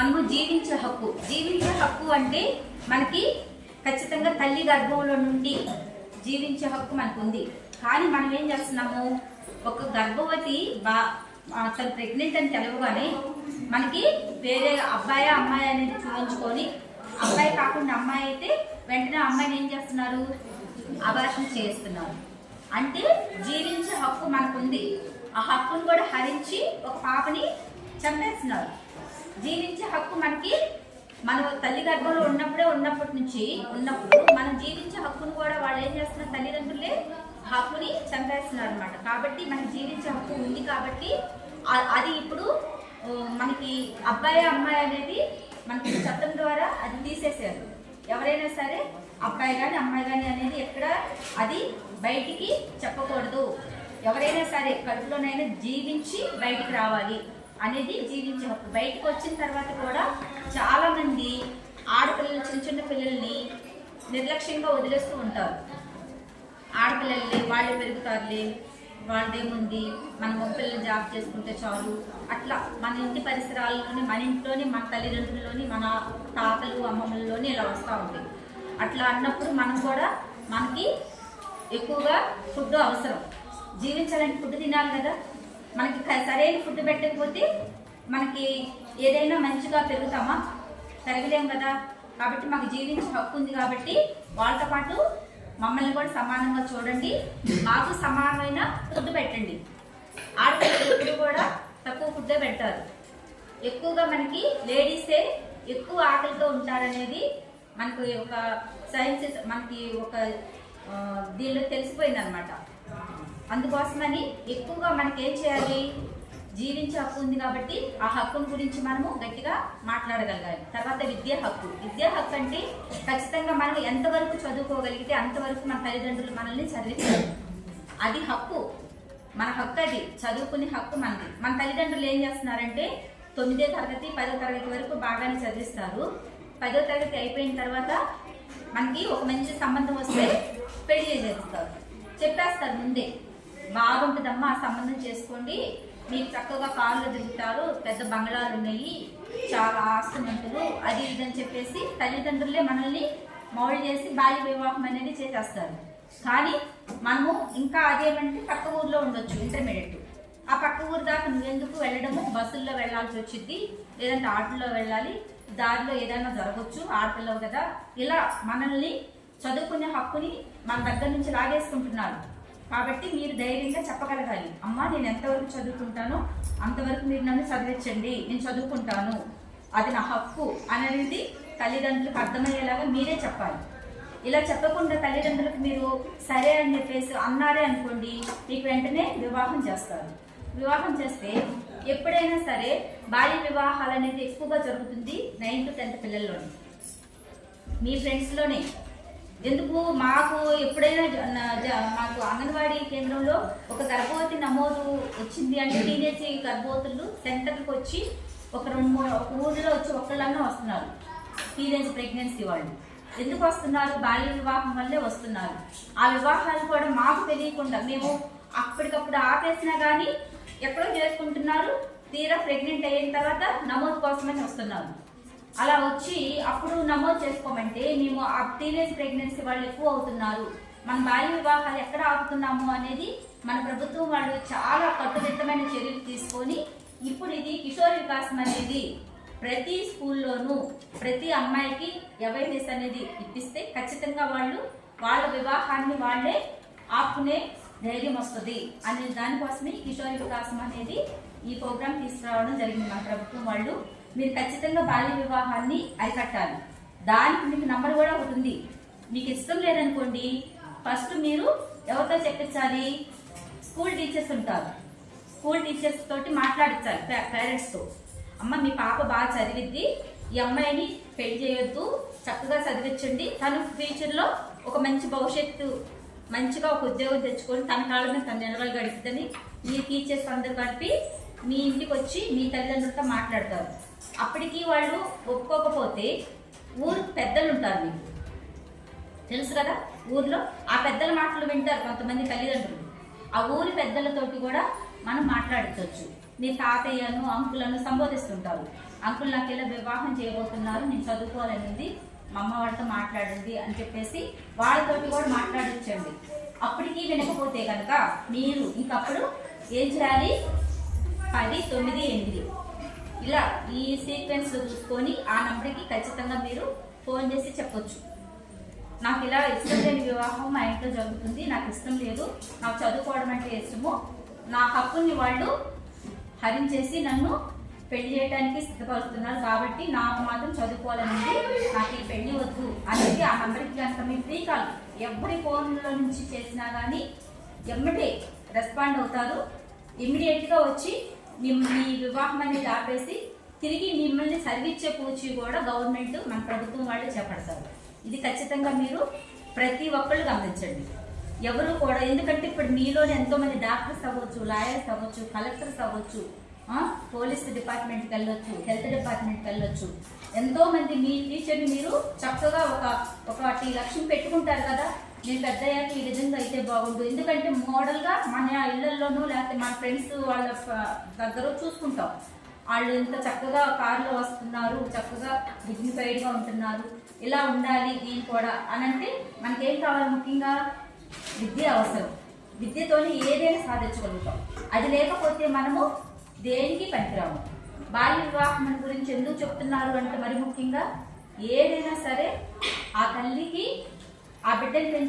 మనము జీవించే హక్కు అంటే మనకి ఖచ్చితంగా తల్లి గర్భంలో నుండి జీవించే హక్కు మనకు ఉంది. కానీ మనం ఏం చేస్తున్నాము, ఒక గర్భవతి తను ప్రెగ్నెంట్ అని తెలవగానే మనకి వేరే అబ్బాయి అమ్మాయి అనేది చూపించుకొని, అబ్బాయి కాకుండా అమ్మాయి అయితే వెంటనే అమ్మాయిని ఏం చేస్తున్నారు, అబార్షన్ చేస్తున్నారు. అంటే జీవించే హక్కు మనకుంది, ఆ హక్కును కూడా హరించి ఒక పాపని చంపేస్తున్నారు. జీవించే హక్కు మనకి మనం తల్లి గర్భంలో ఉన్నప్పుడు మనం జీవించే హక్కును కూడా వాళ్ళు ఏం చేస్తున్నారు, తల్లిదండ్రులే హక్కుని చంపేస్తున్నారు అనమాట. కాబట్టి మనకి జీవించే హక్కు ఉంది కాబట్టి అది ఇప్పుడు మనకి అబ్బాయి అమ్మాయి అనేది మనకి చట్టం ద్వారా అది తీసేసారు. ఎవరైనా సరే అబ్బాయి కానీ అమ్మాయి కానీ అనేది ఎక్కడ అది బయటికి చెప్పకూడదు. ఎవరైనా సరే కడుపులోనైనా జీవించి బయటికి రావాలి అనేది జీవించే హక్కు. బయటకు వచ్చిన తర్వాత కూడా చాలా మంది ఆడపిల్లలు చిన్న పిల్లల్ని నిర్లక్ష్యంగా వదిలేస్తూ ఉంటారు. ఆడపిల్లల్ని వాళ్ళే పెరుగుతారులే, వాళ్ళదేముంది, మన మగపిల్లల్ని జాబ్ చేసుకుంటే చాలు, అట్లా మన ఇంటి పరిసరాల్లోని, మన ఇంట్లోని, మన తల్లిదండ్రుల్లోని, మన తాతలు అమ్మమ్మల్లోని ఇలా వస్తూ ఉంటాయి. అట్లా అన్నప్పుడు మనం కూడా మనకి ఎక్కువగా ఫుడ్ అవసరం. జీవించాలంటే ఫుడ్ తినాలి కదా. మనకి సరైన ఫుడ్ పెట్టకపోతే మనకి ఏదైనా మంచిగా పెరుగుతామా, పెరగలేం కదా. కాబట్టి మాకు జీవించే హక్కు ఉంది కాబట్టి వాళ్ళతో పాటు మమ్మల్ని కూడా సమానంగా చూడండి, మాకు సమానమైన ఫుడ్ పెట్టండి. ఆడపిల్లలు ఎప్పుడు కూడా తక్కువ ఫుడ్డే పెడతారు. ఎక్కువగా మనకి లేడీసే ఎక్కువ ఆకలితో ఉంటారనేది మనకి ఒక సైన్స్, మనకి ఒక దీనిలో తెలిసిపోయింది అనమాట. అందుకోసమని ఎక్కువగా మనకి ఏం చేయాలి, జీవించే హక్కు ఉంది కాబట్టి ఆ హక్కును గురించి మనము గట్టిగా మాట్లాడగలగాలి. తర్వాత విద్యా హక్కు అంటే ఖచ్చితంగా మనం ఎంతవరకు చదువుకోగలిగితే అంతవరకు మన తల్లిదండ్రులు మనల్ని చదివిస్తారు. అది హక్కు, మన హక్కు, అది చదువుకునే హక్కు మనది. మన తల్లిదండ్రులు ఏం చేస్తున్నారంటే 9వ తరగతి 10వ తరగతి వరకు బాగానే చదివిస్తారు. 10వ తరగతి అయిపోయిన తర్వాత మనకి ఒక మంచి సంబంధం వస్తే పెళ్లి చేసేస్తారు, చెప్పేస్తారు ముందే, బాగుంటుందమ్మా ఆ సంబంధం చేసుకోండి, మీరు చక్కగా కాళ్ళు తిరుగుతారు, పెద్ద బంగ్లాలు ఉన్నాయి, చాలా ఆస్తుమంతులు, అది ఇదని చెప్పేసి తల్లిదండ్రులే మనల్ని మౌల్డ్ చేసి బాల్య వివాహం అనేది చేసేస్తారు. కానీ మనము ఇంకా అదేమంటే పక్క ఊర్లో ఉండొచ్చు, ఇంటర్మీడియట్, ఆ పక్క ఊరు దాకా నువ్వెందుకు వెళ్ళడము, బస్సుల్లో వెళ్ళాల్సి వచ్చింది, లేదంటే ఆటోలో వెళ్ళాలి, దారిలో ఏదైనా జరగవచ్చు, ఆడపిల్లవు కదా, ఇలా మనల్ని చదువుకునే హక్కుని మన దగ్గర నుంచి లాగేసుకుంటున్నారు. కాబట్టి మీరు ధైర్యంగా చెప్పగలగాలి, అమ్మా నేను ఎంతవరకు చదువుకుంటానో అంతవరకు మీరు నన్ను చదివించండి, నేను చదువుకుంటాను, అది నా హక్కు అనేది తల్లిదండ్రులకు అర్థమయ్యేలాగా మీరే చెప్పాలి. ఇలా చెప్పకుండా తల్లిదండ్రులకు మీరు సరే అని చెప్పేసి అన్నారే అనుకోండి, మీకు వెంటనే వివాహం చేస్తారు. వివాహం చేస్తే ఎప్పుడైనా సరే బాల్య వివాహాలు అనేది ఎక్కువగా జరుగుతుంది 9th to 10th పిల్లల్లోనే, మీ ఫ్రెండ్స్లోనే. ఎందుకు, మాకు ఎప్పుడైనా మాకు అంగన్వాడీ కేంద్రంలో ఒక గర్భవతి నమోదు వచ్చింది అంటే టీనేజ్ గర్భవతులు సెంటర్కి వచ్చి ఒక ఊరిలో వచ్చి ఒక్కళ్ళన్నా వస్తున్నారు. టీనేజ్ ప్రెగ్నెన్సీ వాళ్ళు ఎందుకు వస్తున్నారు, బాల్య వివాహం వల్లే వస్తున్నారు. ఆ వివాహాలు కూడా మాకు తెలియకుండా మేము అప్పటికప్పుడు ఆపేసినా కానీ ఎక్కడో చేసుకుంటున్నారు, తీరా ప్రెగ్నెంట్ అయిన తర్వాత నమోదు కోసమని వస్తున్నారు. అలా వచ్చి అప్పుడు నమోదు చేసుకోమంటే మేము ఆ టీనేజ్ ప్రెగ్నెన్సీ వాళ్ళు ఎక్కువ అవుతున్నారు, మన బాల్య వివాహాలు ఎక్కడ ఆపుతున్నాము అనేది మన ప్రభుత్వం వాళ్ళు చాలా కట్టుదిట్టమైన చర్యలు తీసుకొని ఇప్పుడు ఇది కిషోర్ వికాసం అనేది ప్రతి స్కూల్లోనూ ప్రతి అమ్మాయికి అవేర్నెస్ అనేది ఇప్పిస్తే ఖచ్చితంగా వాళ్ళ వివాహాన్ని వాళ్ళే ఆపుకునే ధైర్యం వస్తుంది అనే దానికోసమే కిషోర్ వికాసం అనేది ఈ ప్రోగ్రాం తీసుకురావడం జరిగింది మన ప్రభుత్వం వాళ్ళు. మీరు ఖచ్చితంగా బాల్య వివాహాన్ని అరికట్టాలి. దానికి మీకు నంబర్ కూడా ఒకటి ఉంది. మీకు ఇష్టం లేదనుకోండి, ఫస్ట్ మీరు ఎవరితో చెప్పించాలి, స్కూల్ టీచర్స్ ఉంటారు, స్కూల్ టీచర్స్ తోటి మాట్లాడించాలి, పేరెంట్స్తో. అమ్మ మీ పాప బాగా చదివిద్ది, ఈ అమ్మాయిని పెళ్లి చేయొద్దు, చక్కగా చదివించండి, తను ఫ్యూచర్లో ఒక మంచి భవిష్యత్తు, మంచిగా ఒక ఉద్యోగం తెచ్చుకొని తన కాళ్ళ మీద తను నిలవగలుగుతుందని మీ టీచర్స్ అందరూ కలిపి మీ ఇంటికి వచ్చి మీ తల్లిదండ్రులతో మాట్లాడతారు. అప్పటికి వాళ్ళు ఒప్పుకోకపోతే ఊరు పెద్దలు ఉంటారు, మీకు తెలుసు కదా, ఊర్లో ఆ పెద్దల మాటలు వింటారు కొంతమంది తల్లిదండ్రులు. ఆ ఊరి పెద్దలతోటి కూడా మనం మాట్లాడించవచ్చు. నీ తాతయ్యను అంకులను సంబోధిస్తుంటారు. అంకుల్ నాకు ఇలా వివాహం చేయబోతున్నారు, నేను చదువుకోవాలని ఉంది, మా అమ్మ వాళ్ళతో మాట్లాడింది అని చెప్పేసి వాళ్ళతోటి కూడా మాట్లాడించండి. అప్పటికి వినకపోతే కనుక మీరు ఇంకప్పుడు ఏం చేయాలి, 10, 9, 8 ఇలా ఈ సీక్వెన్స్ చూసుకొని ఆ నంబర్కి ఖచ్చితంగా మీరు ఫోన్ చేసి చెప్పొచ్చు, నాకు ఇలా ఇష్టం లేని వివాహం మా ఇంట్లో జరుగుతుంది, నాకు ఇష్టం లేదు, నాకు చదువుకోవడం అంటే ఇష్టము, నా హక్కుని వాళ్ళు హరించేసి నన్ను పెళ్లి చేయడానికి సిద్ధపడుతున్నారు, కాబట్టి నాకు మాత్రం చదువుకోవాలని ఉంది, నాకు ఈ పెళ్లి వద్దు అనేది ఆ నంబర్కి కనుక మీ ఫ్రీ కాల్ ఎవరి ఫోన్లో నుంచి చేసినా కానీ ఎమ్మటే రెస్పాండ్ అవుతారు. ఇమ్మీడియట్గా వచ్చి మీ వివాహం అనేది ఆపేసి తిరిగి మిమ్మల్ని సర్విచ్చే పూచి కూడా గవర్నమెంట్ మన ప్రభుత్వం వాళ్ళు చేపడతారు. ఇది ఖచ్చితంగా మీరు ప్రతి ఒక్కళ్ళు గమనించండి. ఎవరు కూడా, ఎందుకంటే ఇప్పుడు మీలోనే ఎంతో మంది డాక్టర్స్ అవ్వచ్చు, లాయర్స్ అవ్వచ్చు, కలెక్టర్స్ అవ్వచ్చు, పోలీస్ డిపార్ట్మెంట్కి వెళ్ళొచ్చు, హెల్త్ డిపార్ట్మెంట్కి వెళ్ళొచ్చు, ఎంతో మంది మీ ఫ్యూచర్ని మీరు చక్కగా ఒక లక్ష్యం పెట్టుకుంటారు కదా, నేను పెద్ద అయ్యాక ఈ విధంగా అయితే బాగుండు. ఎందుకంటే మోడల్గా మన ఇళ్లలోనూ లేకపోతే మన ఫ్రెండ్స్ వాళ్ళ దగ్గర చూసుకుంటాం, వాళ్ళు ఇంత చక్కగా కారులో వస్తున్నారు, చక్కగా డిగ్నిఫైడ్గా ఉంటున్నారు, ఇలా ఉండాలి నేను కూడా అని అంటే మనకేం కావాలి, ముఖ్యంగా విద్య అవసరం. విద్యతోనే ఏదైనా సాధించగలుగుతాం. అది లేకపోతే మనము దేనికి పనికిరాము. బాల్య వివాహం గురించి ఎందుకు చెప్తున్నారు అంటే మరి ముఖ్యంగా ఏదైనా సరే ఆ తల్లికి ఆ బిడ్డని